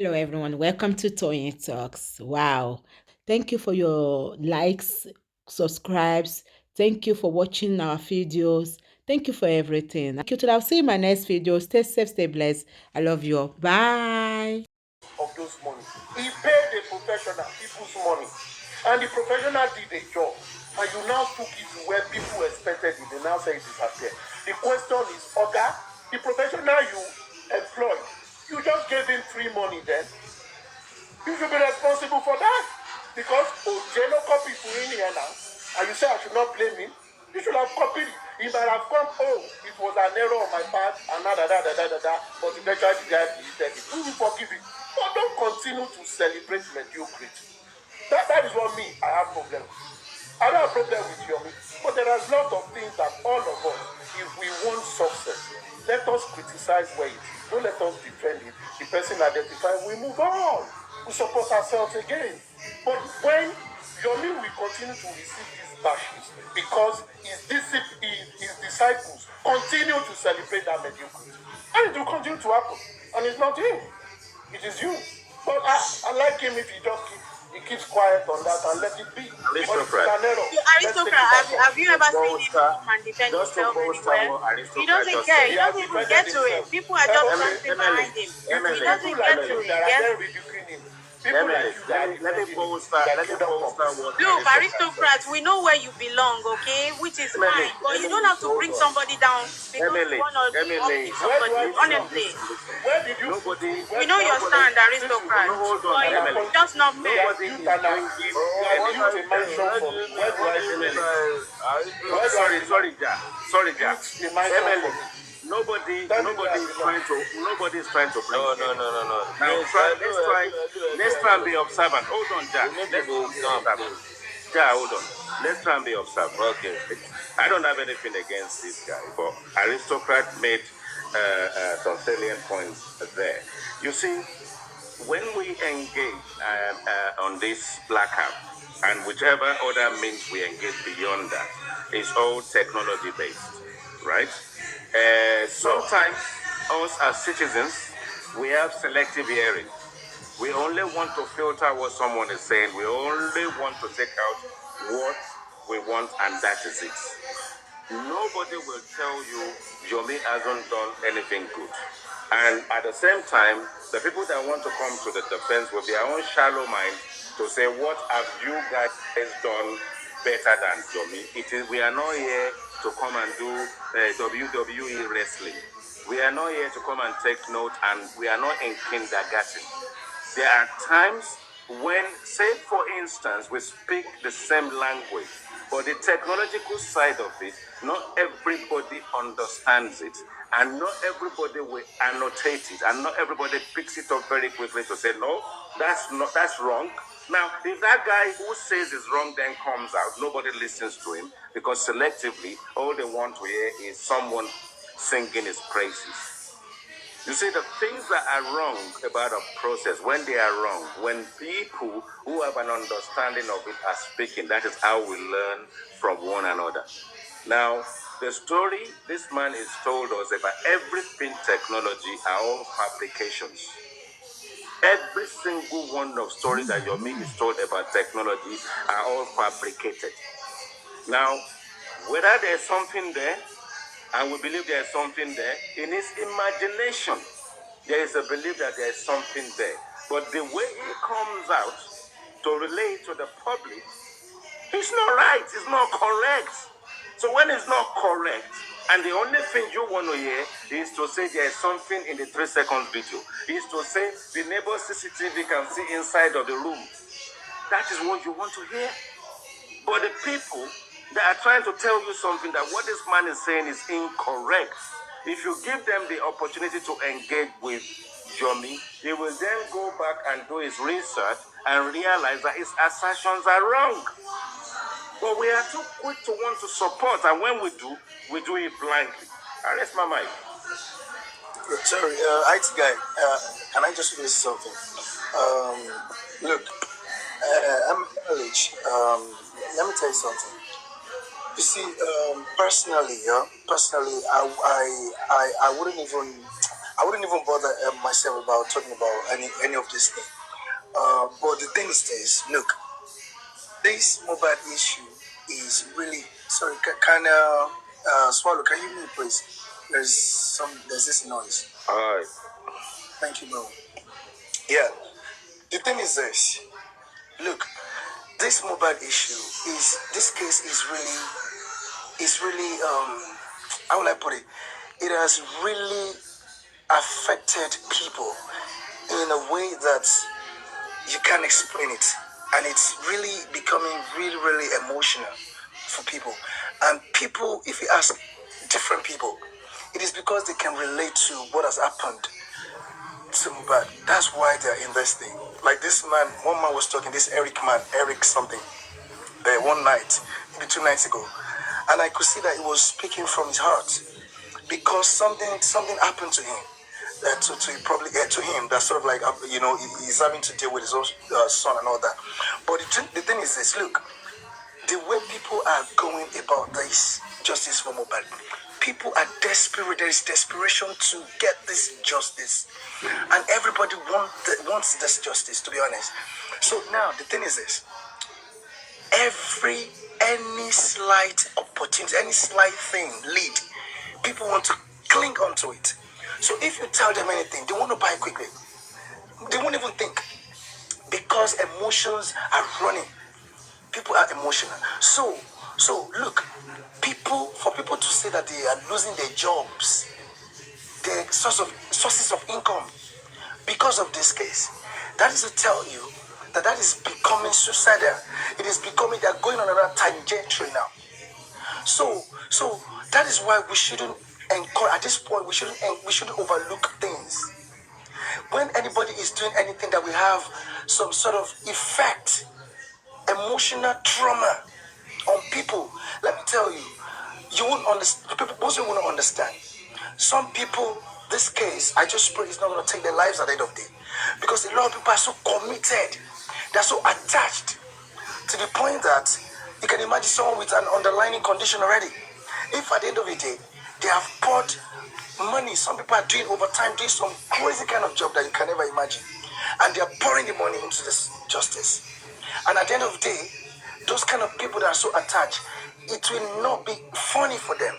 Hello, everyone. Welcome to Toyeen Talks. Wow. Thank you for your likes, subscribes. Thank you for watching our videos. Thank you for everything. Thank you. Till I'll see you in my next video. Stay safe, stay blessed. I love you all. Bye. Of those money. He paid a professional people's money. And the professional did a job. And you now took it to where people expected it. They now say it disappeared. The question is, Oga, the professional you employed, you just gave him free money then. You should be responsible for that. Because Ojeno copied for in here now. And you say I should not blame him. You should have copied it. He might have come, oh, it was an error on my part, and but eventually the guy deleted it. We will forgive it. But don't continue to celebrate mediocrity. That is what me, I have problem with. I don't have problem with Yomi, but there are a lot of things that all of us, if we want success, let us criticize where it is. Don't let us defend it. The person identified, we move on. We support ourselves again. But when Yomi will continue to receive these bashes because his disciples continue to celebrate that mediocrity, and it will continue to happen. And it's not him, it is you. But I like him if he keeps quiet on that and let it be. Aristocrat. Have you ever seen him come and defend himself anywhere? He doesn't care. He doesn't even get to it. People are just dancing behind him. He doesn't get to it. Yes? Let me bolster what Look, aristocrats, we know where you belong, okay? Which is fine. But you don't have to bring somebody down because you want to be somebody. Honestly. We know your stand, aristocrat. But it's just not fair. Sorry, Emily. Nobody's trying to bring No. Now let's try and be observant. Hold on, Jack. Hold on. Let's try and be observant. Okay. I don't have anything against this guy, but aristocrat made some salient points there. You see, when we engage on this black app, and whichever other means we engage beyond that, is all technology based, right? Sometimes us as citizens, we have selective hearing. We only want to filter what someone is saying. We only want to take out what we want, and that is it. Nobody will tell you Yomi hasn't done anything good. And at the same time, the people that want to come to the defense with their own shallow mind to say, what have you guys done better than Yomi? We are not here to come and do WWE wrestling. We are not here to come and take note, and we are not in kindergarten. There are times when, say for instance, we speak the same language, but the technological side of it, not everybody understands it, and not everybody will annotate it, and not everybody picks it up very quickly to say, no, that's wrong. Now, if that guy who says it's wrong then comes out, nobody listens to him, because selectively, all they want to hear is someone singing his praises. You see, the things that are wrong about a process, when they are wrong, when people who have an understanding of it are speaking, that is how we learn from one another. Now, the story this man has told us about everything technology are all fabrications. Every single one of stories that Yomi is told about technology are all fabricated. Now, whether there's something there, and we believe there's something there, in his imagination, there is a belief that there's something there. But the way it comes out to relate to the public, it's not right, it's not correct. So when it's not correct, and the only thing you want to hear is to say there's something in the 3 seconds video, is to say the neighbor's CCTV can see inside of the room. That is what you want to hear. But the people that are trying to tell you something, that what this man is saying is incorrect, if you give them the opportunity to engage with Yomi, he will then go back and do his research and realize that his assertions are wrong. But we are too quick to want to support, and when we do it blindly. I rest my mind. Sorry, IT guy, can I just say something? Look, I'm knowledge. Let me tell you something. You see, personally, I wouldn't even, I wouldn't even bother myself about talking about any of this thing. But the thing is this, look, this mobile issue is really sorry. Can Swallow? Can you mute, please? There's this noise. All right. Thank you, bro. Yeah. The thing is this. Look, this mobile issue this case is really how will I put it? It has really affected people in a way that you can't explain it, and it's really becoming really emotional for people. And people, if you ask different people, it is because they can relate to what has happened to Mohbad. That's why they're investing. Like this man, one man was talking, this Eric something, one night, maybe 2 nights ago, and I could see that he was speaking from his heart because something happened to him. To him, that's sort of like he's having to deal with his own son and all that. But the thing is this: look, the way people are going about this justice for Mohbad, people are desperate. There is desperation to get this justice, and everybody wants this justice. To be honest, so now the thing is this: any slight opportunity, any slight thing, lead, people want to cling onto it. So if you tell them anything, they want to buy quickly. They won't even think because emotions are running. People are emotional. So look, for people to say that they are losing their jobs, their sources of income because of this case, that is to tell you that is becoming suicidal. It is becoming, they're going on another tangential now. So that is why we shouldn't encourage, at this point we shouldn't overlook things. When anybody is doing anything that we have some sort of effect, emotional trauma on people, let me tell you, you won't understand. People also won't understand. Some people, this case, I just pray it's not going to take their lives at the end of the day, because a lot of people are so committed, they're so attached to the point that you can imagine someone with an underlying condition already. If at the end of the day they have poured money, some people are doing overtime, doing some crazy kind of job that you can never imagine, and they are pouring the money into this justice. And at the end of the day, those kind of people that are so attached, it will not be funny for them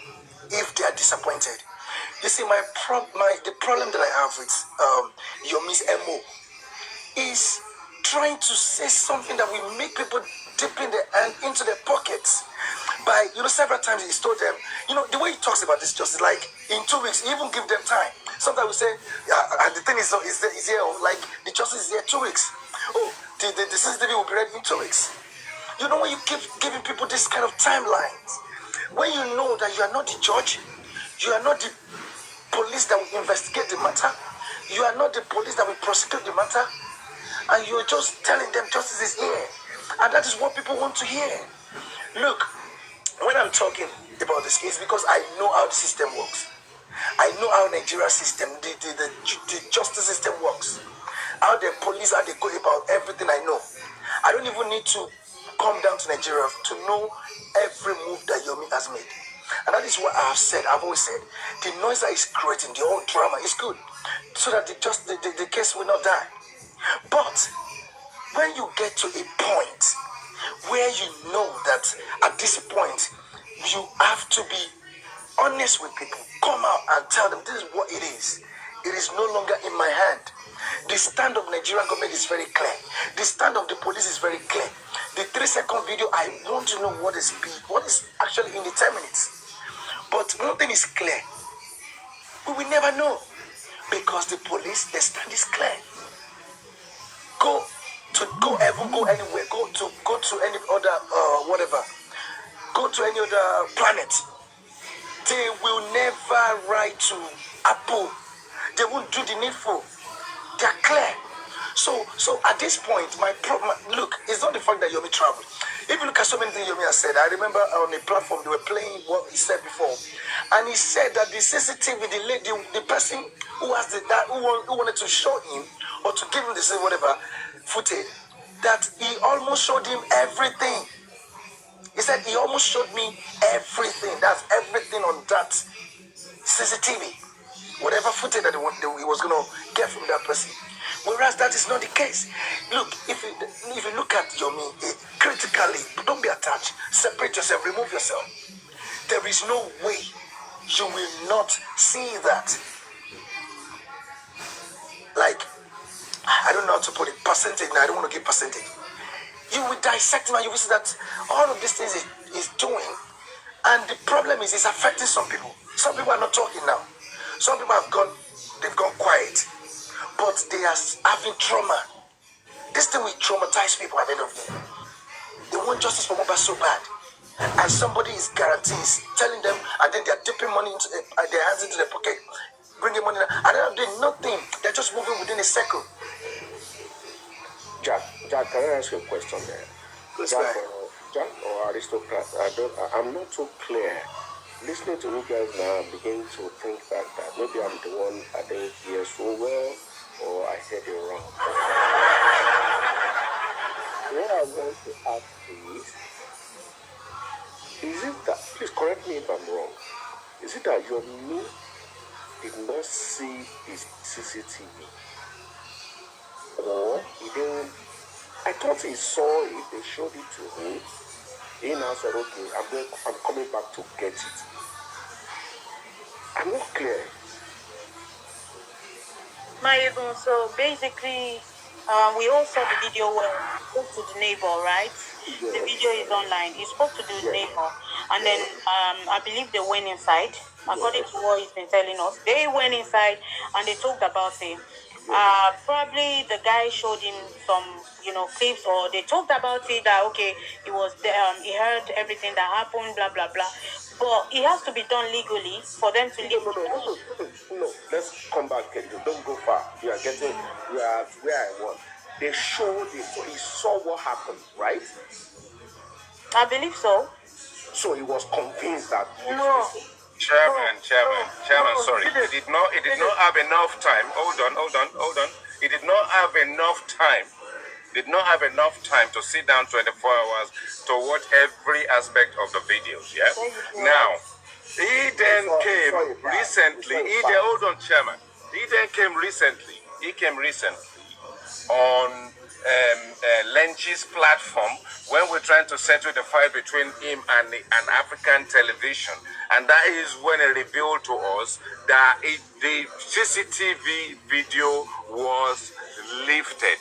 if they are disappointed. You see, the problem that I have with Yomi's MO is trying to say something that will make people dip in their hand into their pockets. By, several times he's told them, the way he talks about this justice, like in 2 weeks, he even give them time. Sometimes we say, the thing is here, like the justice is here 2 weeks. Oh, the CCTV will be ready in 2 weeks. When you keep giving people this kind of timelines, when you know that you are not the judge, you are not the police that will investigate the matter, you are not the police that will prosecute the matter, and you're just telling them justice is here. And that is what people want to hear. Look, when I'm talking about this case, because I know how the system works. I know how Nigeria's system, the justice system works. How the police, how they go about everything, I know. I don't even need to come down to Nigeria to know every move that Yomi has made. And that is what I've always said. The noise that is creating, the whole drama is good, so that the case will not die. But when you get to a point where you know that at this point you have to be honest with people, come out and tell them this is what it is. It is no longer in my hand. The stand of Nigerian government is very clear. The stand of the police is very clear. The 3-second video, I want to know what is actually in the 10 minutes. But one thing is clear. We will never know, because the police, their stand is clear. Go anywhere, go to any other whatever, go to any other planet. They will never write to Apple. They won't do the needful. They are clear. So at this point, my problem, look, it's not the fact that Yomi traveled. If you look at so many things Yomi has said, I remember on a platform they were playing what he said before, and he said that the CCTV, the person who has who wanted to show him or to give him the whatever footage, that he almost showed him everything. He said he almost showed me everything. That's everything on that CCTV. whatever footage that he was going to get from that person. Whereas that is not the case. Look, if you look at Yomi critically, don't be attached. Separate yourself, remove yourself. There is no way you will not see that. Like, I don't know how to put it, percentage. Now I don't want to give percentage. You will dissect him and you will see that all of these things he's doing, and the problem is it's affecting some people. Some people are not talking now. Some people they've gone quiet, but they are having trauma. This thing will traumatize people at the end of the day. They want justice for Mohbad so bad, and somebody is guaranteeing, telling them, and then they are dipping money into their hands into their pocket, bringing money. At the end of the day, nothing. They're just moving within a circle. Jack, can I ask you a question there? Jack or Aristocrat, I'm not so clear. Listening to you guys now, I'm beginning to think that maybe I'm the one I didn't hear so well, or I heard it wrong. What I want to ask is it that, please correct me if I'm wrong, is it that Yomi did not see his CCTV? Or he didn't? I thought he saw it, they showed it to him. He now said, okay, I'm coming back to get it. I'm not clear. Mayegun, so basically, we all saw the video where he spoke to the neighbor, right? Yes. The video is online. He spoke to the neighbor, and then I believe they went inside. According to what he's been telling us, they went inside and they talked about it. Probably the guy showed him some, clips, or they talked about it that okay, he was there, he heard everything that happened, blah blah blah. But it has to be done legally for them to leave. No. Let's come back again. Don't go far. You are where I want. They showed it, so he saw what happened, right? I believe so. So he was convinced that. No. Chairman, sorry. It did not have enough time. Hold on. It did not have enough time. To sit down 24 hours to watch every aspect of the videos, yeah? Now, he then came recently. Hold on, Chairman. He came recently on Lenchi's platform when we're trying to settle the fight between him and an African television, and that is when he revealed to us that the CCTV video was lifted.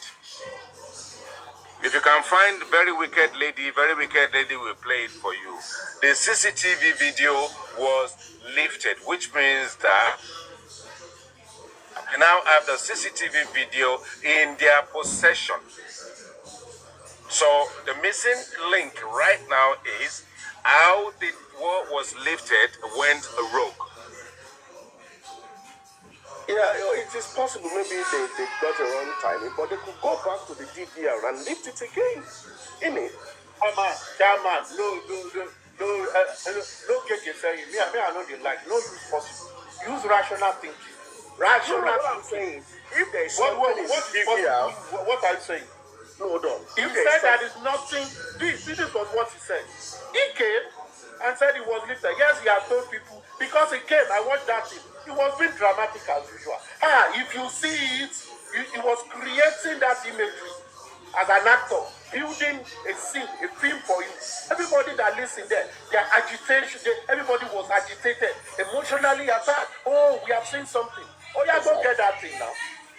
If you can find Very Wicked Lady will play it for you. The CCTV video was lifted, which means that they now have the CCTV video in their possession. So the missing link right now is how what was lifted went rogue. Yeah, it is possible maybe they got the wrong timing, but they could go back to the DVR and lift it again. Innit? Chairman, no get you saying. Me, I know they like. No use possible. Use rational thinking. What I'm saying, if there is something in the DVR... What are you saying? No, hold on. He said that is nothing. This was what he said. He came and said he was lifted. Yes, he had told people. Because he came, I watched that thing. He was being dramatic as usual. If you see it, he was creating that imagery as an actor, building a scene, a film for him. Everybody that listened there, their agitation, everybody was agitated, emotionally attacked. Oh, we have seen something. Oh, yeah, go get that thing now.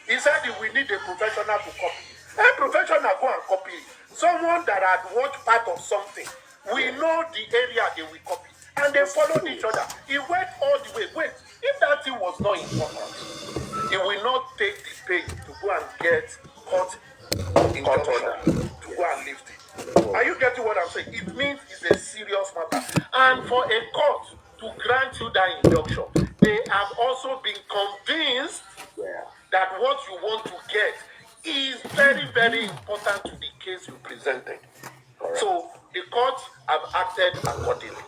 He said we need a professional to copy. A professional go and copy it. Someone that had watched part of something. We know the area they will copy. And they followed each other. He went all the way. Wait, if that thing was not important, he will not take the pain to go and get court injunction to go and lift it. Are you getting what I'm saying? It means it's a serious matter. And for a court to grant you that injunction, they have also been convinced that what you want to get is very, very important to the case you presented. So the courts have acted accordingly.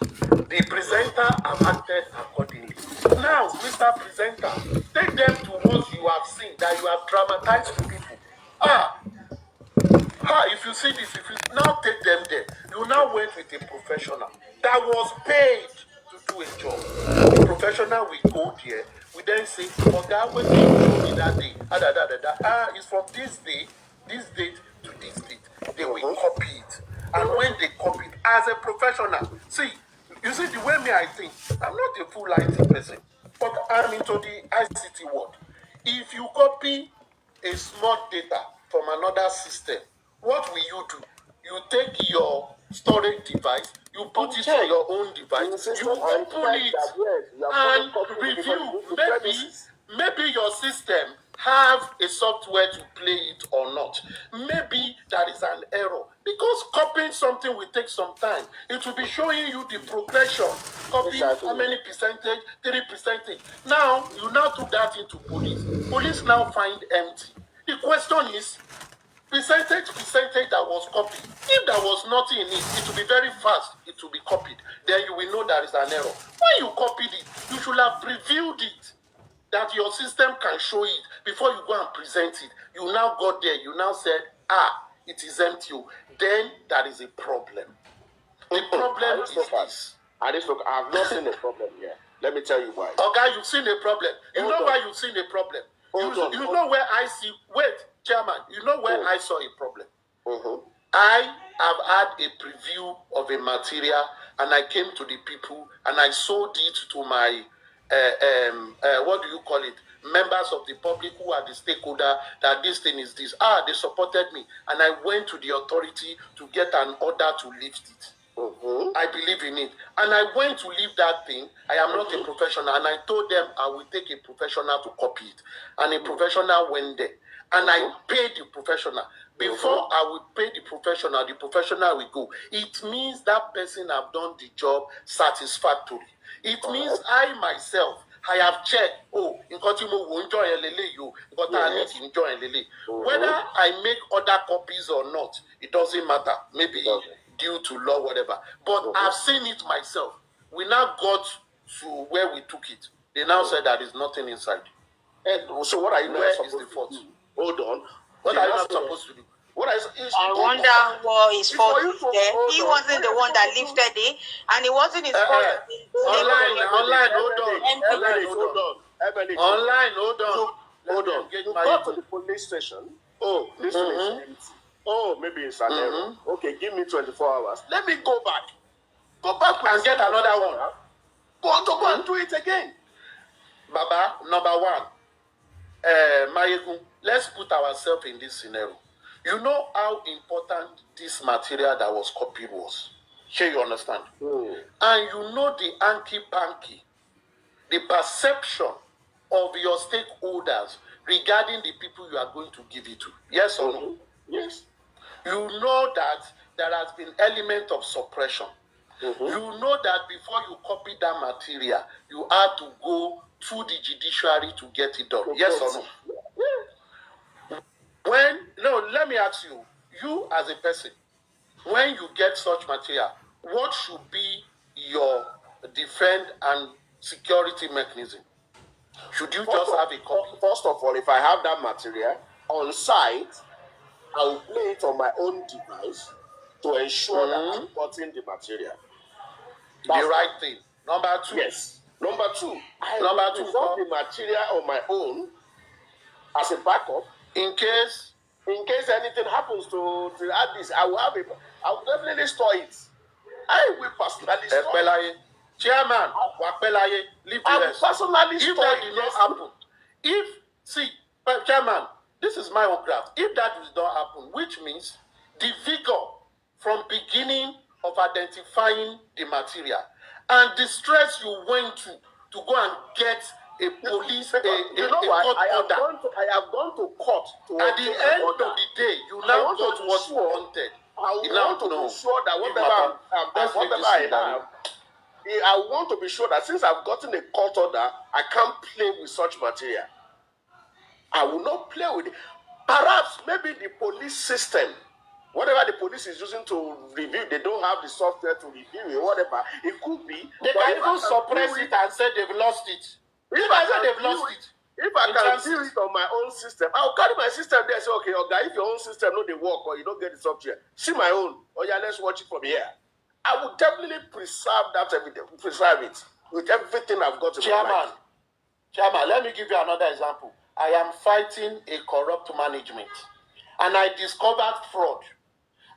The presenter have acted accordingly. Now, Mr. Presenter, take them to what you have seen, that you have dramatized to people. If you see this, if you now take them there, you now went with a professional that was paid to do a job. The professional will go there we then say, Oga, what did you show me that day? It's from this day, this date to this date. They will copy it. And when they copy it, as a professional, see, you see the way me I think, I'm not a full IT person, but I'm into the ICT world. If you copy a small data from another system, what will you do? You take your storage device, you put it on your own device, you open it and review. Maybe your system have a software to play it or not. Maybe that is an error. Because copying something will take some time. It will be showing you the progression. Copy how many percentage, 3%. Now, you now took that into police. Police now find empty. The question is, percentage that was copied. If there was nothing in it, it will be very fast. It will be copied. Then you will know there is an error. When you copied it, you should have reviewed it, that your system can show it before you go and present it. You now got there. You now said, it is empty. Then there is a problem. The problem is this. I have not seen a problem here. Let me tell you why. Okay, you've seen a problem. You know why you've seen a problem. You know where I see. Wait, Chairman. You know where I saw a problem. I have had a preview of a material, and I came to the people, and I sold it to my what do you call it? Members of the public who are the stakeholder, that this thing is this. They supported me, and I went to the authority to get an order to lift it. I believe in it, and I went to leave that thing. I am not a professional, and I told them I will take a professional to copy it, and a professional went there, and I paid the professional. Before I will pay the professional will go. It means that person have done the job satisfactorily. It means I myself, I have checked, whether I make other copies or not, it doesn't matter. Maybe due to law, whatever. But I've seen it myself. We now got to where we took it. They now said that there's nothing inside. And so what are you Where is the fault? Hold on. What are you not supposed to do? I wonder what his fault is there. He wasn't the one that lifted it, and it wasn't his fault. Online, hold on. You go to the police station. This thing is empty. Maybe it's an error. Okay, give me 24 hours. Let me go back. Go back and get another one. Go and do it again. Baba, number one. Mayegun, let's put ourselves in this scenario. You know how important this material that was copied was. Sure, you understand? And you know the hanky-panky, the perception of your stakeholders regarding the people you are going to give it to. Yes or no? Yes. You know that there has been element of suppression. You know that before you copy that material, you had to go through the judiciary to get it done. Yes or no? Let me ask you, you as a person, when you get such material, what should be your defense and security mechanism? Should you just have a copy? First of all, if I have that material on site, I will play it on my own device to ensure that I'm cutting the material. That's the right thing. Number two. Yes. Number two, I will preserve the material on my own as a backup in case anything happens to this. I will definitely store it. I will personally store it. Chairman, leave the rest. Personally if that did not happen, Chairman, this is my own craft. If that does not happen, which means the vigor from beginning of identifying the material and the stress you went to go and get a police, I have gone to court. At the end of the day, you now got what you wanted. I want to be sure that whatever I have, I want to be sure that since I've gotten a court order, I can't play with such material. I will not play with it. Perhaps maybe the police system, whatever the police is using to review, they don't have the software to review it, whatever. It could be. They can even suppress it and say they've lost it. If I can view it on my own system, I'll carry my system there and say, okay, if your own system no they work or you don't get the software, see my own. Let's watch it from here. I would definitely preserve that evidence, preserve it with everything I've got in my mind. Chairman, let me give you another example. I am fighting a corrupt management, and I discovered fraud,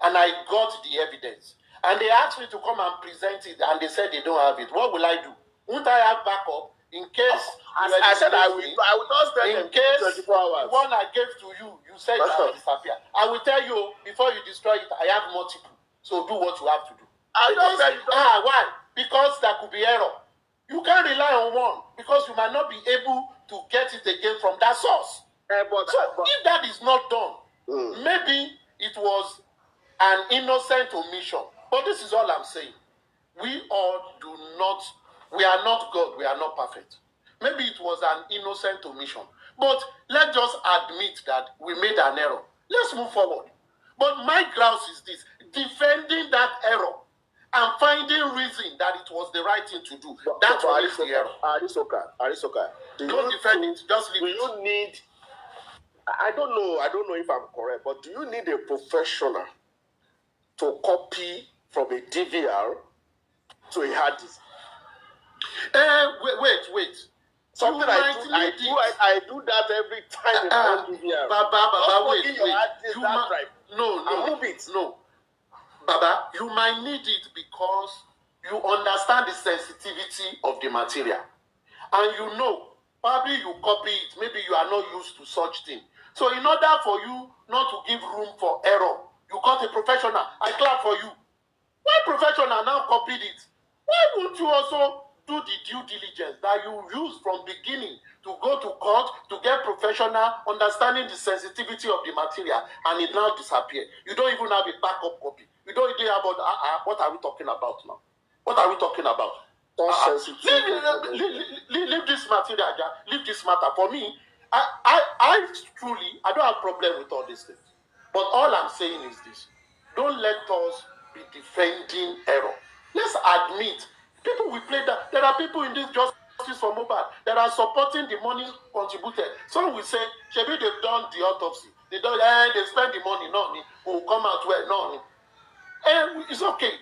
and I got the evidence. And they asked me to come and present it, and they said they don't have it. What will I do? Won't I have backup in case? I said I will not spend in case 24 hours. The one I gave to you, you said it will disappear. I will tell you before you destroy it. I have multiple, so do what you have to do. Why? Because there could be error. You can't rely on one because you might not be able to get it again from that source. If that is not done, maybe it was an innocent omission. But this is all I'm saying. We are not God, we are not perfect. Maybe it was an innocent omission. But let's just admit that we made an error. Let's move forward. But my grouse is this, defending that error and finding reason that it was the right thing to do. That's what is the error. Arisoka. Don't defend it, just leave it. You need, I don't know if I'm correct, but do you need a professional to copy from a DVR to a hard disk? Wait. Something I do that every time in my own DVR. Baba, wait. Move it. No. Baba, you might need it because you understand the sensitivity of the material. And you know, probably you copy it, maybe you are not used to such thing. So in order for you not to give room for error, you got a professional. I clap for you. Why professional now copied it? Why won't you also do the due diligence that you use from beginning to go to court to get professional understanding the sensitivity of the material, and it now disappear? You don't even have a backup copy. You don't even have about what are we talking about now? What are we talking about? Leave this material, leave this matter. For me, I truly, I don't have problem with all these things. But all I'm saying is this. Don't let us be defending error. Let's admit, people will play that. There are people in this justice for Mohbad that are supporting the money contributed. Some will say, maybe they've done the autopsy. They spend the money, no, will come out well, no. And it's okay.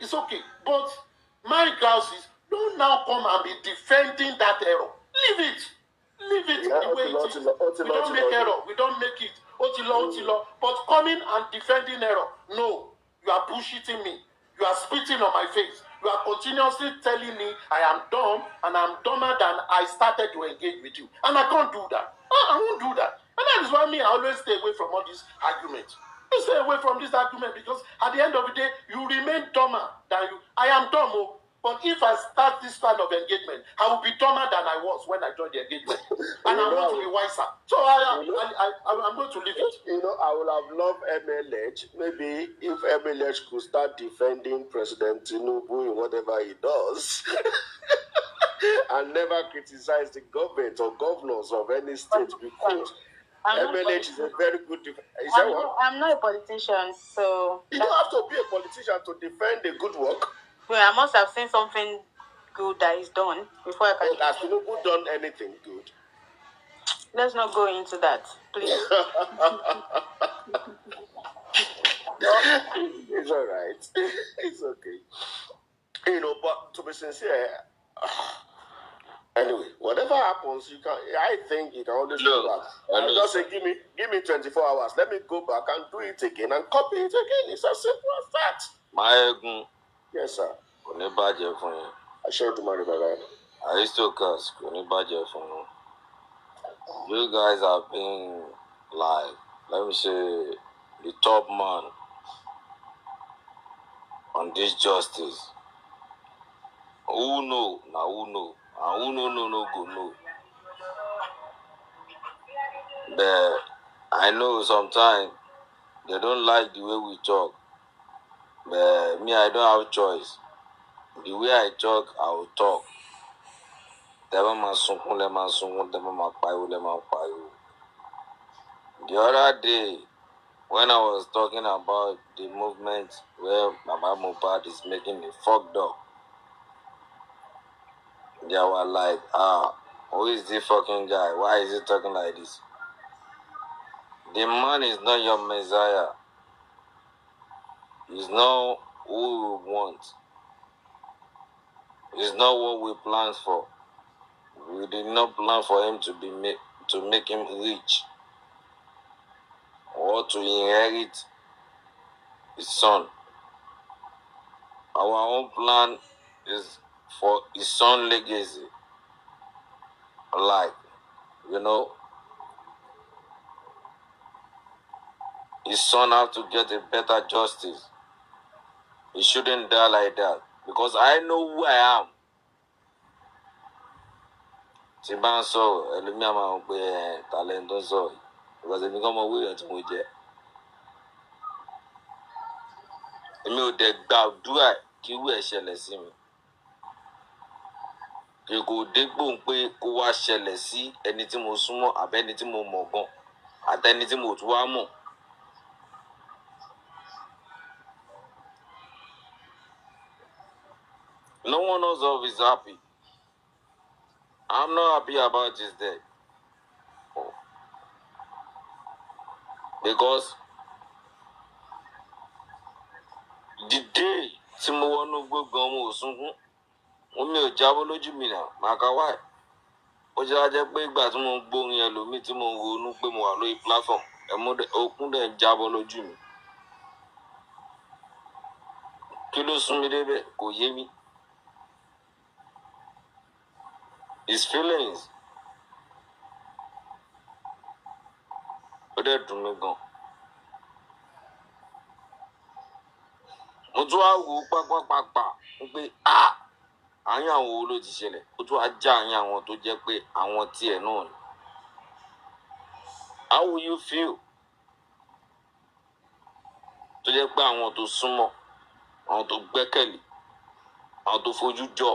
But my grouse is, don't now come and be defending that error. Leave it the way it is. We don't make error. We don't make it. Otilo. But coming and defending error, no. You are bullshitting me. You are spitting on my face. You are continuously telling me I am dumb and I'm dumber than I started to engage with you. And I can't do that. I won't do that. And that is why I always stay away from all these arguments. You stay away from this argument because at the end of the day, you remain dumber than you. I am dumb, but if I start this kind of engagement, I will be dumber than I was when I joined the engagement. And I'm going to be wiser. So I'm going to leave it. I would have loved MLH. Maybe if MLH could start defending President Tinubu in whatever he does and never criticize the government or governors of any state, because MLH is a very good I'm not a politician, so... You don't have to be a politician to defend a good work. Well, I must have seen something good that is done before I can... Has Tinubu done anything good? Let's not go into that, please. It's all right. It's okay. But to be sincere, anyway, whatever happens, I think you can always go back. Just say, give me 24 hours. Let me go back and do it again and copy it again. It's as simple as that. My Yes, sir. kò ní bàjẹ́ fún yín. I share to my brother. Aristocrats kò ní bàjẹ́ fún yín. You guys have been like, let me say, the top man on this justice. Who know? Now who know? And who no go know. But I know sometimes they don't like the way we talk. But me, I don't have choice. The way I talk, I will talk. The other day, when I was talking about the movement where Mama Mohbad is making me fucked up, they were like, who is this fucking guy? Why is he talking like this? The man is not your Messiah. He's not who we want. It's not what we planned for. We did not plan for him to make him rich or to inherit his son. Our own plan is for his son legacy. Like, his son have to get a better justice. He shouldn't die like that. Because I know who I am. Tibanso, Elumia Talentoso. Because if you come away to me, èmi ò dẹ̀ gbàdúrà kí irú ẹ̀ ṣẹlẹ̀ sí mi. Kì kò dégbò pé kó wá ṣẹlẹ̀ sí ẹni tí mo súnmọ́ àbẹ́ni tí mo mọ̀ gan àtẹni tí mo tún wá mọ̀. No one else of is happy. I'm not happy about his death. Because the day tí mo wọnú gbọ̀ngàn mo ò sunkún, omi ò jábọ́ lójú mi náà, màá ka wáì. Ó jẹ́ ajẹ́ pé ìgbà tí mo ń gbórin ẹlòmíì tí mo ń ronú pé mo wà lórí platform, okùn dẹ̀ ń jábọ́ lójú mi. Kí ló sún mi débẹ̀? Kò yé mi. His feelings. Ó dẹ̀ dùn mí gan. Mo tún wá wò ó pápápápá pé àárín àwọn wo ló ti ṣẹlẹ̀. Ó tún wá já àárín àwọn tó jẹ́ pé àwọn tiẹ̀ náà ni. How will you feel? Tó jẹ́ pé àwọn tó súnmọ́, àwọn tó gbẹ́kẹ̀lé, àwọn tó fojú jọ,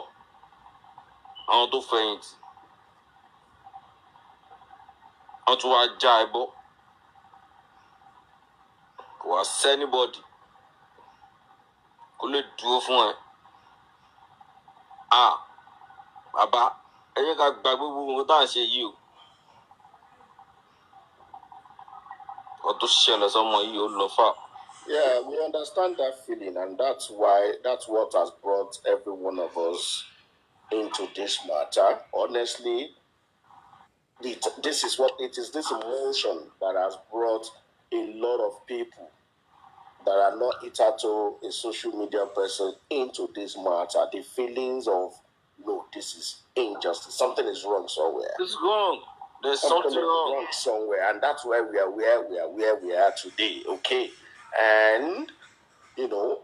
àwọn tó fẹ̀yìntì, wọ́n tún wá já ẹ bọ́. Kò wá sẹ́nibọ́dì kó lè dúró fún ẹ. Bàbá, ẹ jẹ́ ká gba gbogbo ohun tá à ń ṣe yìí o. Ọ̀tún ṣẹlẹ̀ sọmọ yìí ó lọ fà. Yeah, we understand that feeling, and that's what has brought every one of us into this matter. Honestly, this is this emotion that has brought a lot of people that are not hitherto a social media person into this matter. The feelings of, no, this is injustice. Something is wrong somewhere. It's wrong. There's something wrong somewhere, and that's why we are where we are today. Okay, and in the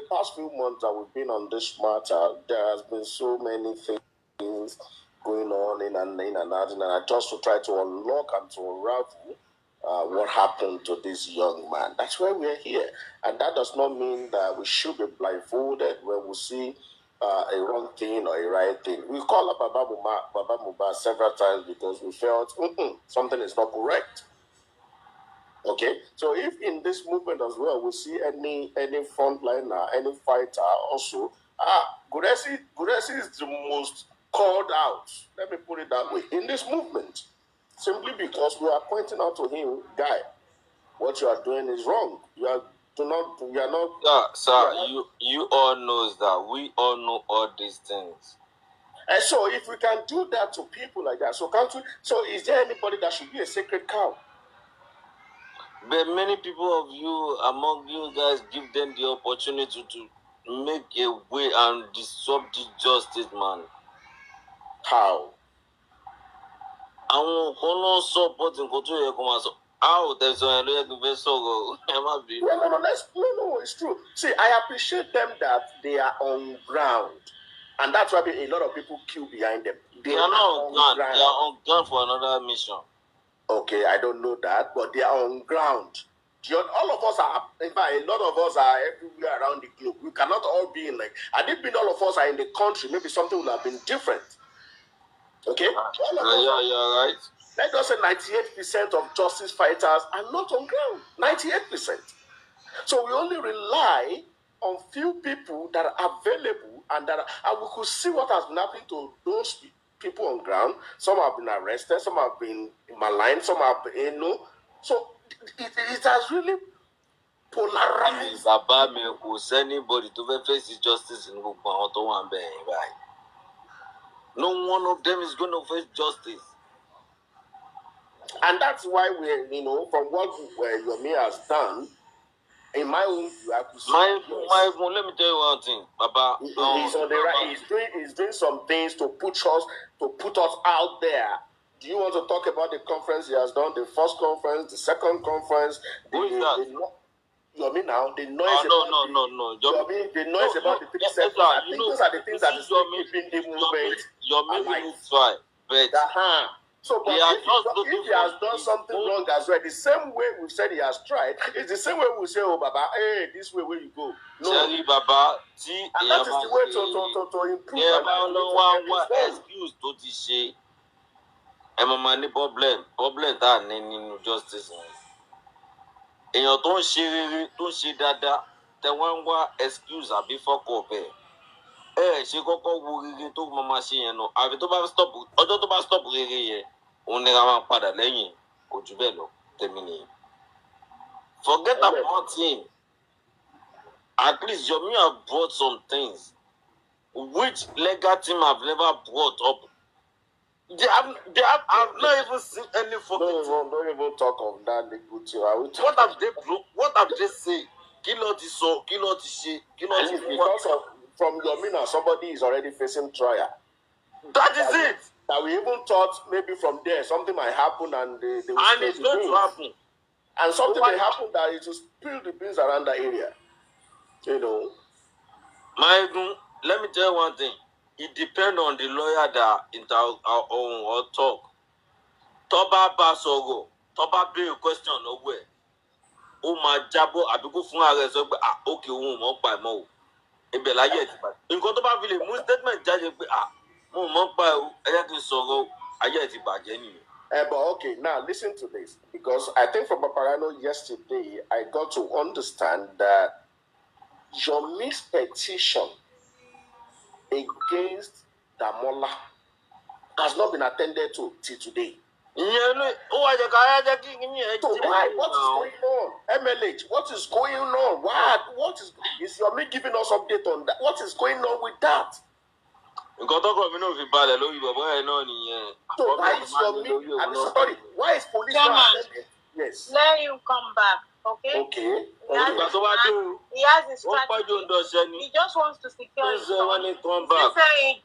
past few months that we've been on this matter, there has been so many things going on in and out, and just to try to unlock and to unravel what happened to this young man. That's why we're here, and that does not mean that we should be blindfolded when we see a wrong thing or a right thing. We called up Baba Mohbad several times because we felt something is not correct. Okay, so if in this movement as well we see any frontliner, any fighter also, Guresi is the most called out. Let me put it that way in this movement, simply because we are pointing out to him, guy, what you are doing is wrong. You are not. Yeah, sir, you all knows that we all know all these things. And so if we can do that to people like that, so is there anybody that should be a sacred cow? But many people of you, among you guys, give them the opportunity to make a way and disrupt the justice, man. How? Àwọn kan ló ń support nǹkan tó yẹ kó máa sọ. How tẹ̀sán ẹ̀ ló yẹ kó fẹ́ sọ̀rọ̀ ẹ má bí. No, it's true. See, I appreciate them that they are on ground. And that's why a lot of people queue behind them. They are not on ground. They are on ground for another mission. Okay, I don't know that, but they are on ground. All of us are, in fact, a lot of us are everywhere around the globe. We cannot all be in had it been all of us are in the country, maybe something would have been different. Okay? You're right. Let us say 98% of justice fighters are not on ground. 98%. So we only rely on few people that are available and we could see what has been happening to those people on ground. Some have been arrested, some have been maligned, some have been, So it has really polarized. Baba mi kò sẹ́nibody tó fẹ́ face justice ní gbogbo àwọn tó wà ń bẹ̀ yẹn báyìí. No one of them is going to face justice. And that's why we, from what Yomi has done, in my own view, I could say let me tell you one thing, Baba. He's on the right. He's doing some things to put us out there. Do you want to talk about the conference he has done? The first conference, the second conference. Who is that? Yomi now. The noise. No. Yomi, the noise about the 3 seconds. I think those are the things that is keeping the movement. Yomi looks fine, but so, but if he has done something wrong as well, the same way we said he has tried, it's the same way we say, oh, Baba, hey, this way where you go. No. Sorry, Baba. And that is the way to improve. Excuse to this say. Any problem that any justice. Èèyàn tó ń ṣe rere tó ń ṣe dáadáa tẹ wọ́n ń wá excuse àbí fọ́kọ̀ bẹ́ẹ̀. Ṣe kọ́kọ́ wo rere tó máa ṣe yẹn náà àbí tó bá stop ọjọ́ tó bá stop rere yẹn òun ni a máa padà lẹ́yìn kò jù bẹ́ẹ̀ lọ tèmi nìyẹn. Forget about him. At least Yomi have brought some things which legal team have never brought up. I've not even seen any fucking don't even talk of that negative. What have they said? Kilo ti sọ, kilo ti ṣe, kilo ti because of from Yomi now, somebody is already facing trial. That is it. That we even thought maybe from there something might happen and they will and it's going to happen. And something may happen that it will spill the beans around the area. Let me tell you one thing. It depends on the lawyer that or talk. Toba Basogo, Toba be a question nowhere. Ma jabo abigo fun are so okay mo pa mo. Ebe la ye ti ba. Nǹkan tó bá fi lè mú statement jáde pé mo pa o, ẹ jẹ́ kí n sọ̀rọ̀ ayé ti bàjẹ́ ni. But okay, now listen to this because I think from Papariano yesterday I got to understand that your mispetition against Damola has not been attended to till today. So why? What is going on? MLH, what is going on? What is your me giving us update on that? What is going on with that? So why is police not attending? Yes. Let him come back. Okay. He has his strategy. He just wants to secure his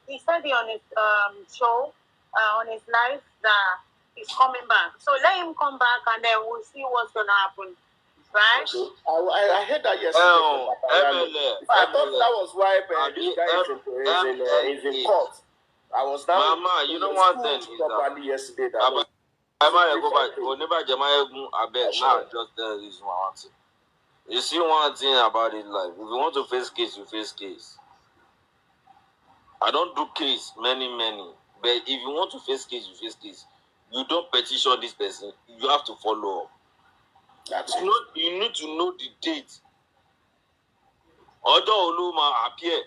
he said on his show, on his live that he's coming back. So let him come back and then we'll see what's gonna happen. Right? I heard that yesterday. I thought that was why this guy is in court. I was down. Mama, you know one thing yesterday. You see one thing about it, like if you want to face case, you face case. I don't do case many, but if you want to face case, you face case. You don't petition this person. You have to follow up. You need to know the date. Ọjọ́ Olúma appear.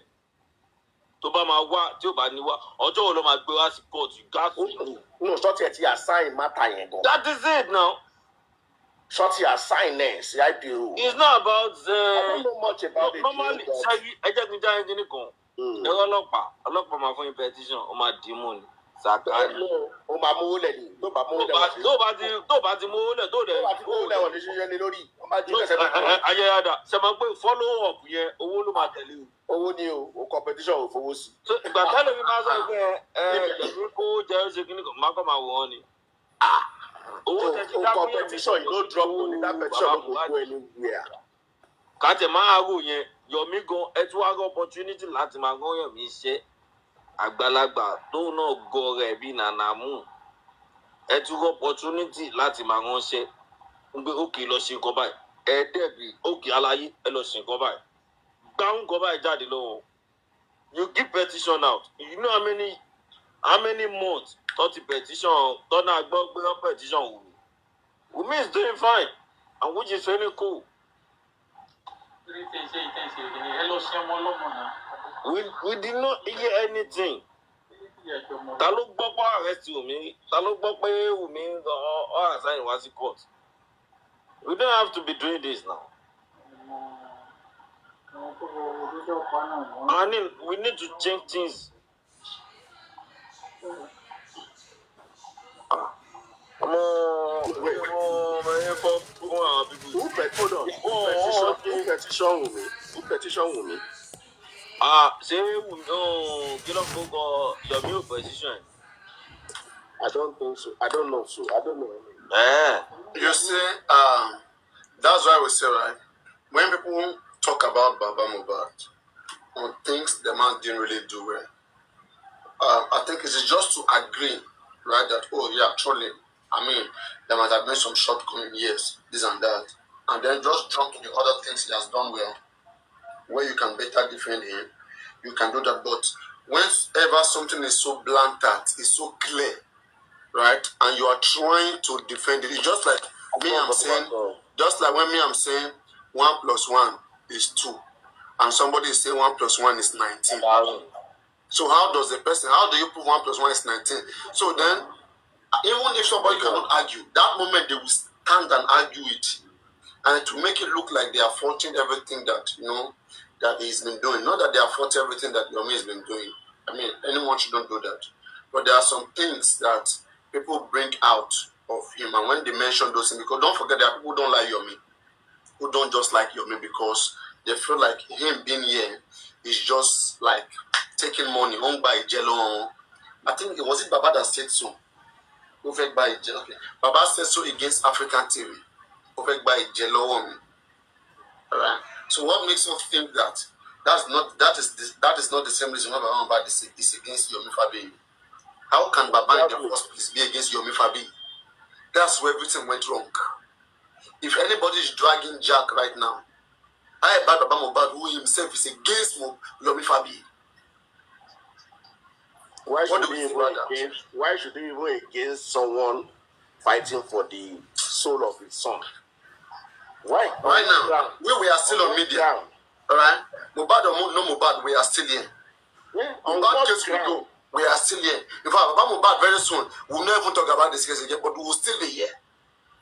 Tó bá máa wá tí ó bá ní wá. Ọjọ́ Olúma gbé wá sí court. You got to know. No, Shorty ti assign matter yẹn gan. That is it now. Shorty assign nurse, Ibeee. It's not about. I don't know much about it. Normally, ẹ jẹ́ kí n já ẹni kan. Ẹ̀rọ ọlọ́pàá máa fún petition, ó máa dì í mú ni. O máa mú lẹ̀ ni. Tó bá mú lẹ̀ wọ́n ṣe. Tó bá ti mú lẹ̀ tó dẹ̀. Tó bá ti mú lẹ̀ wọ́n ní ṣíṣe ni lórí. Wọ́n máa jí lẹ́sẹ̀ náà. Ayẹyẹdà ṣe máa pé follow up yẹn owó ló máa tẹ̀lé o. Owó ni o competition ò fowó sí. Ìgbà tẹ́lẹ̀ mi máa sọ pé ìjẹ̀bú kó jẹ́ ṣe kíní kan máa kọ́ máa wọ̀ wọ́n ni. Owó tẹ̀sí dákúnyẹ̀ competition yìí ló drop money that petition ló kò go anywhere. Kàtẹ́ máa rò yẹn Yomi gan ẹ tún wá rí opportunity láti máa gán Yomi iṣẹ́ àgbàlagbà tó náà gọ rẹ̀ bí nànàmú ẹ tún rí opportunity láti máa ránṣẹ́ ń gbé òkè lọ ṣe nǹkan báyìí ẹ dẹ̀bi òkè aláyé ẹ lọ ṣe nǹkan báyìí gbáhùn nǹkan báyìí jáde lọ́wọ́ you give petition out you know how many months tó ti petition tó náà gbọ́ pé wọ́n petition Wunmi is doing fine and which is very cool. We did not hear anything. Ta ló gbọ́ pé arrest Wunmi? Ta ló gbọ́ pé Wunmi or assign wá sí court? We don't have to be doing this now. I mean, we need to change things. Wait. Who petition Wunmi? Say get up for your new position. I don't think so. I don't know so. I don't know. You see, that's why we say, right, when people talk about Baba Mohbad on things the man didn't really do well, I think it's just to agree, right, that, oh, yeah, truly, I mean, there might have been some shortcomings, yes, this and that, and then just jump to the other things he has done well, where you can better defend him, you can do that. But whenever something is so blunt, that is so clear, right, and you are trying to defend it, it's just like me, I'm saying, just like when me, I'm saying 1 + 1 is 2, and somebody is saying 1 + 1 is 19. So how do you prove 1 + 1 is 19? So then, even if somebody cannot argue, that moment they will stand and argue it, and to make it look like they are faulting everything that, that he's been doing. Not that they are faulting everything that Yomi has been doing. I mean, anyone shouldn't do that. But there are some things that people bring out of him, and when they mention those things, because don't forget that people don't like Yomi, who don't just like Yomi because they feel like him being here is just like taking money, owned by Jello. I think it was Baba that said so. Okay. Baba said so against African TV. By Jello. Alright. So what makes us think that that is not the same reason why Baba Mohbad is against Yomi Fabiyi? How can Baba in the first place be against Yomi Fabiyi? That's where everything went wrong. If anybody is dragging Jack right now, I about Baba Mohbad, who himself is against Yomi Fabiyi. Why should he even against someone fighting for the soul of his son? Why? Right now, we are still on media. Alright? Mohbad or no Mohbad, we are still here. Yeah, Mohbad case we go, we are still here. In fact, about Mohbad very soon, we'll not even talk about this case again, but we will still be here.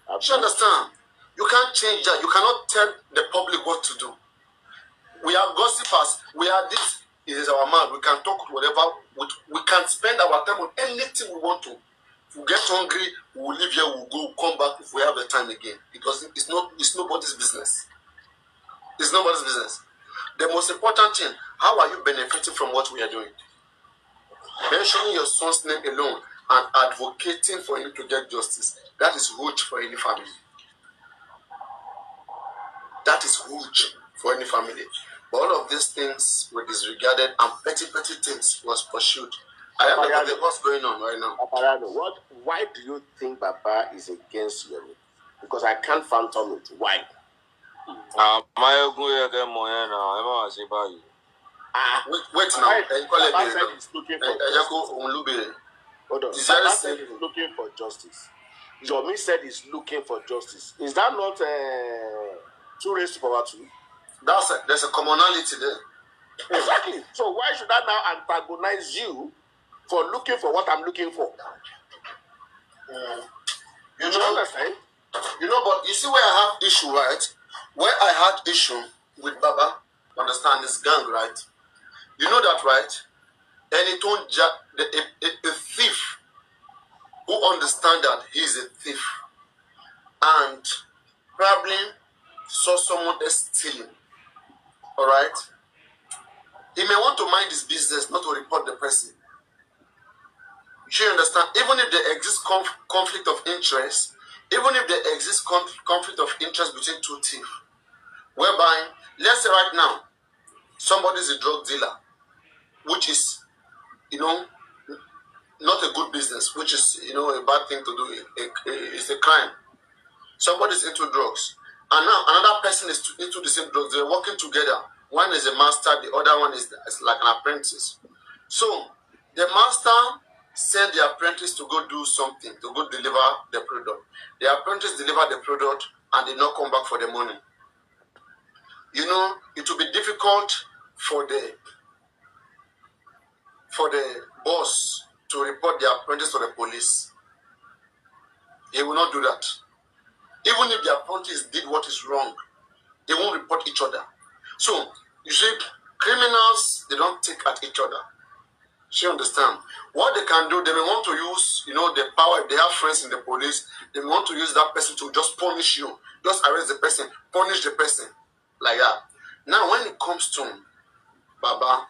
You understand? You can't change that. You cannot tell the public what to do. We are gossipers. We are this. It is our man. We can talk whatever. We can spend our time on anything we want to. If we get hungry, we will leave here. We'll go. Come back if we have the time again. Because it's nobody's business. It's nobody's business. The most important thing: how are you benefiting from what we are doing? Mentioning your son's name alone and advocating for him to get justice. That is huge for any family. That is huge for any family. But all of these things were disregarded and petty things was pursued. I am not what's going on right now. Papariano, why do you think Baba is against Yomi? Because I can't fathom it. Why? Wait now. Baba said he's looking for justice. Hold on. Baba said he's looking for justice. Yomi said he's looking for justice. Is that not 2 raised to power 2? There's a commonality there. Exactly. So why should I now antagonize you for looking for what I'm looking for? You understand? But you see where I have issue, right? Where I had issue with Baba, understand, this gang, right? You know that, right? And it told a thief who understand that he's a thief and probably saw someone else stealing. All right? He may want to mind his business, not to report the person. You understand? Even if there exists conflict of interest, even if there exists conflict of interest between 2 thieves, whereby, let's say right now, somebody is a drug dealer, which is, not a good business, which is, a bad thing to do. It's a crime. Somebody is into drugs, and now another person is into the same drugs. They're working together. One is a master, the other one is like an apprentice. So the master sent the apprentice to go do something, to go deliver the product. The apprentice delivered the product and did not come back for the money. It will be difficult for the boss to report the apprentice to the police. He will not do that. Even if the apprentice did what is wrong, they won't report each other. So, you see, criminals, they don't take at each other. She understand. What they can do, they may want to use, the power. If they have friends in the police, they may want to use that person to just punish you. Just arrest the person, punish the person. Like that. Now, when it comes to Baba,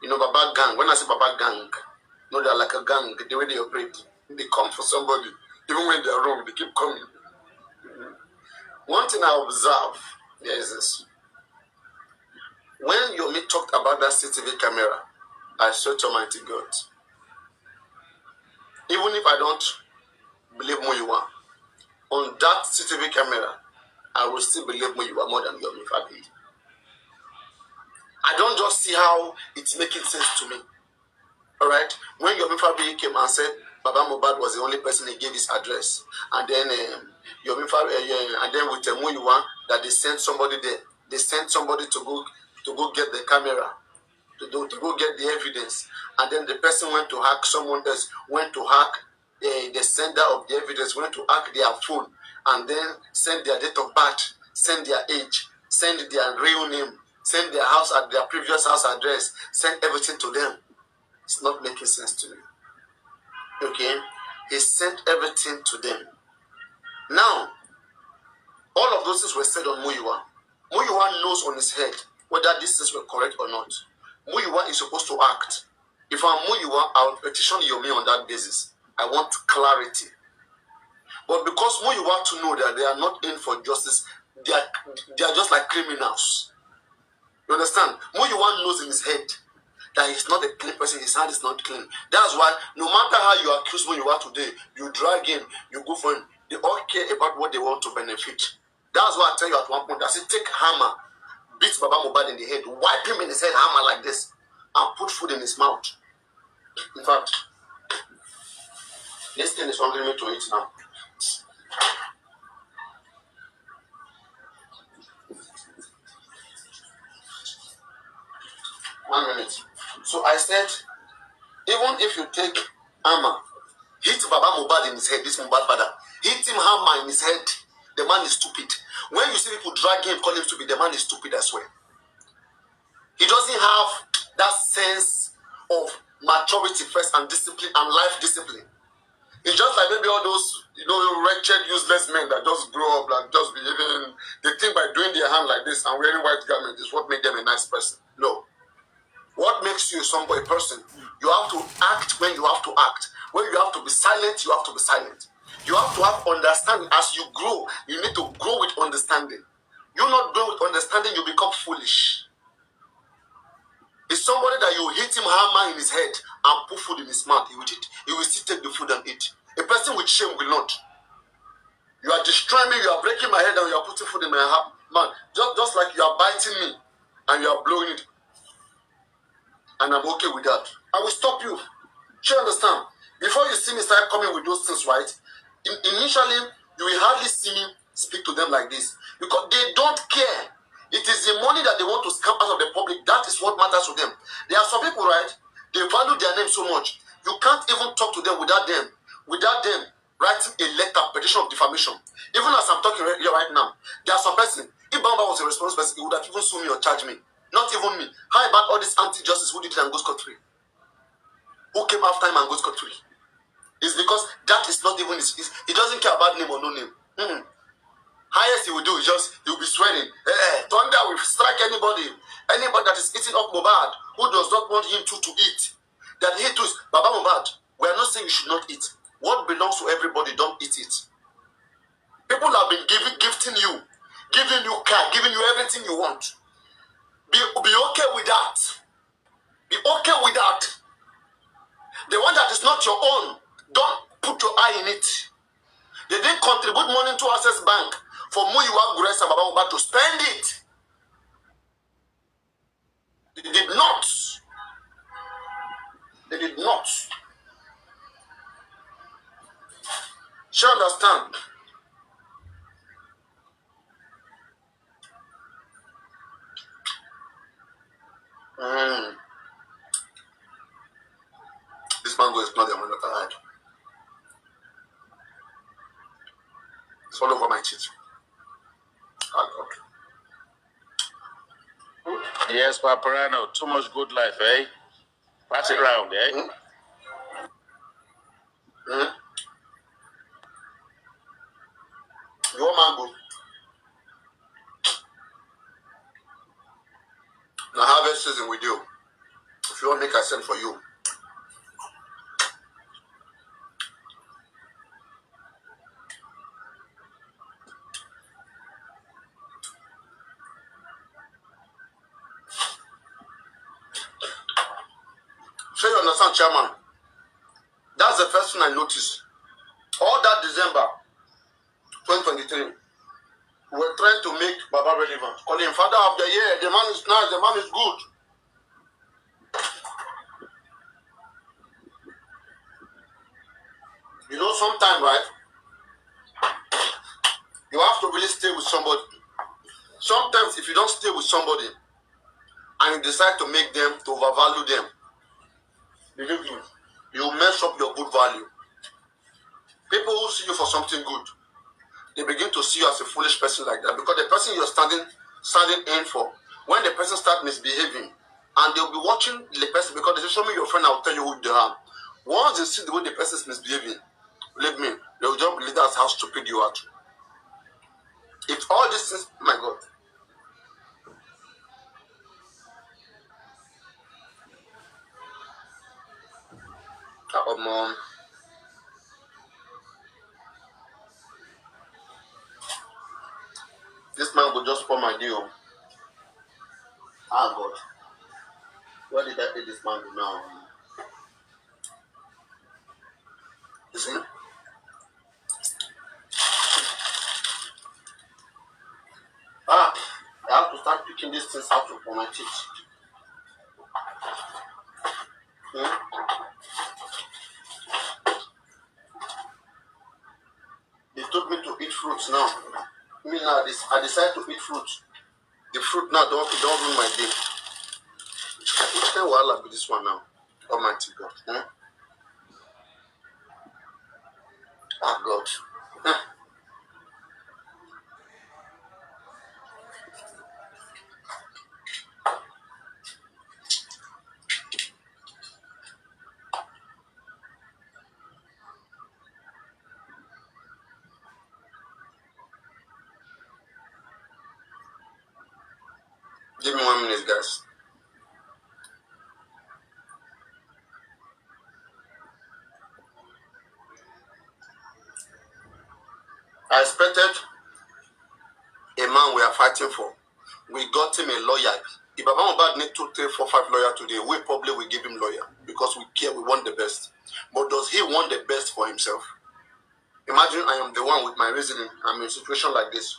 Baba gang, when I say Baba gang, they're like a gang, the way they operate. They come for somebody. Even when they're wrong, they keep coming. One thing I observe here is this. When Yomi talked about that CCTV camera, I swear to Almighty God, even if I don't believe Muyiwa, on that CCTV camera, I will still believe Muyiwa more than Yomi Fabiyi. I don't just see how it's making sense to me. Alright? When Yomi Fabiyi came and said Baba Mohbad was the only person he gave his address, and then Yomi Fabiyi, and then with Muyiwa, that they sent somebody there. They sent somebody to go get the camera, to go get the evidence, and then the person went to hack someone else, went to hack the sender of the evidence, went to hack their phone, and then send their date of birth, send their age, send their real name, send their house at their previous house address, send everything to them. It's not making sense to me. Okay? He sent everything to them. Now, all of those things were said on Muyiwa. Muyiwa knows on his head whether these things were correct or not. Muyiwa is supposed to act. If I'm Muyiwa, I'll petition Yomi on that basis. I want clarity. But because Muyiwa to know that they are not in for justice, they are just like criminals. You understand? Muyiwa knows in his head that he's not a clean person, his hand is not clean. That's why no matter how you accuse Muyiwa today, you drag him, you go for him, they all care about what they want to benefit. That's why I tell you at one point, I say take hammer, beat Baba Mohbad in the head, wipe him in his head, hammer like this, and put food in his mouth. In fact, this thing is hungry me to eat now. One minute. So I said, even if you take hammer, hit Baba Mohbad in his head, this Mohbad father, hit him hammer in his head, the man is stupid. When you see people drag him, call him stupid, the man is stupid as well. He doesn't have that sense of maturity first and discipline and life discipline. It's just like maybe all those, wretched, useless men that just grow up and just behaving. They think by doing their hand like this and wearing white garments is what made them a nice person. No. What makes you a person? You have to act when you have to act. When you have to be silent, you have to be silent. You have to have understanding. As you grow, you need to grow with understanding. You not grow with understanding, you become foolish. It's somebody that you hit him hammer in his head and put food in his mouth. He will eat. He will still take the food and eat. A person with shame will not. You are destroying me, you are breaking my head and you are putting food in my mouth. Just like you are biting me and you are blowing it. And I'm okay with that. I will stop you. Do you understand? Before you see me start coming with those things, right? Initially, you will hardly see me speak to them like this. Because they don't care. It is the money that they want to scam out of the public. That is what matters to them. There are some people, right? They value their name so much. You can't even talk to them without them writing a letter, petition of defamation. Even as I'm talking here right now, there are some person. If Bamba was a responsible person, he would have even sued me or charged me. Not even me. How about all this anti-justice who did it and goes scot-free? Who came after him and goes scot-free? It's because that is not even he doesn't care about name or no name. Highest he will do is he will be swearing. Thunder will strike anybody that is eating up Mohbad, who does not want him to eat. That he too is Baba Mohbad. We are not saying you should not eat. What belongs to everybody, don't eat it. People have been gifting you car, giving you everything you want. Be okay with that. Be okay with that. The one that is not your own, don't put your eye in it. They didn't contribute money to Access Bank for Muyiwa Grace and Baba Mohbad to spend it. They did not. They did not. You understand? This mango is not the one that I had. It's all over my teeth. Yes, Papariano, too much good life, eh? Pass it round, eh? Mm? Mm? You want mango? Now harvest season with you. If you want make I send for you. So you understand, Chairman? That's the first thing I noticed. All that December 2023, we were trying to make Baba relevant. Call him Father of the Year. The man is nice. The man is good. You know, sometimes, right? You have to really stay with somebody. Sometimes, if you don't stay with somebody and you decide to make them, to overvalue them, believe me, you mess up your good value. People who see you for something good, they begin to see you as a foolish person like that because the person you're standing in for, when the person starts misbehaving, and they'll be watching the person because they say, show me your friend, I'll tell you who they are. Once they see the way the person is misbehaving, believe me, they'll just believe that's how stupid you are. If all this is, my God. Mom, this man will just pour my deal. Ah, God. What did I pay this man do now? You see? I have to start picking these things out of my teeth. Hmm? They told me to eat fruits now. Me now, I decided to eat fruits. The fruit now don't ruin my day. Which kind of wahala be this one now? Almighty God. Hmm? Ah, God. Hmm. Give me 1 minute, guys. I expected a man we are fighting for. We got him a lawyer. If Baba Mohbad need 2, 3, 4, 5 lawyers today, we probably will give him lawyer because we care, we want the best. But does he want the best for himself? Imagine I am the one with my reasoning. I'm in a situation like this.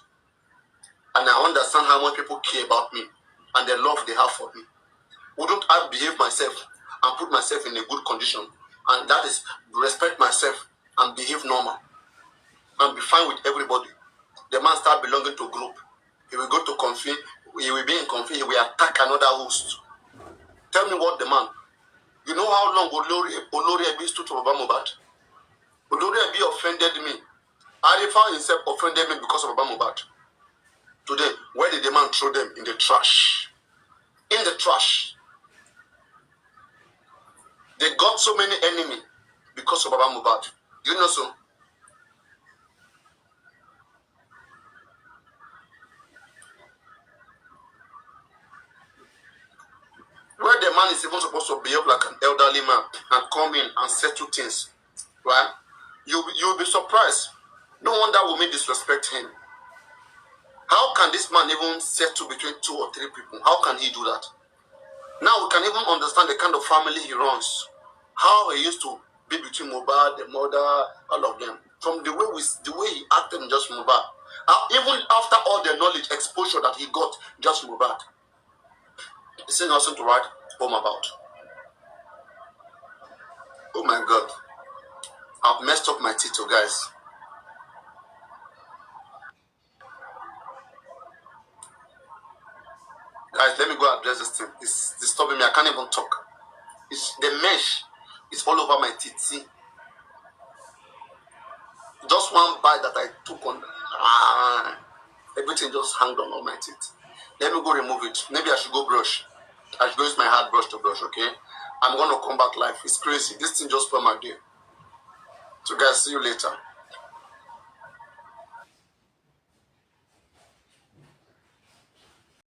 And I understand how much people care about me and the love they have for me. Wouldn't I behave myself and put myself in a good condition? And that is respect myself and behave normal and be fine with everybody. The man start belonging to a group. He will go to conflict. He will be in conflict. He will attack another host. Tell me what the man. You know how long Olori Ibeee stood to Baba Mohbad? Olori Ibeee offended me. Arifa himself offended me because of Baba Mohbad. Today, where did the man throw them? In the trash. In the trash. They got so many enemies because of Baba Mohbad. You know so? Where the man is even supposed to behave like an elderly man and come in and settle things, right? You'll be surprised. No wonder Wunmi disrespect him. How can this man even settle between 2 or 3 people? How can he do that? Now we can even understand the kind of family he runs. How he used to be between Mohbad, the mother, all of them. From the way he acted in just Mohbad. Even after all the knowledge, exposure that he got just Mohbad. He said nothing to write home about. Oh my God. I've messed up my teeth, guys. Guys, let me go address this thing. It's disturbing me. I can't even talk. It's the mesh. It's all over my teeth. See? Just one bite that I took on. Everything just hung on all my teeth. Let me go remove it. Maybe I should go brush. I should go use my hard brush to brush, okay? I'm going to come back live. It's crazy. This thing just spoiled my day. So guys, see you later.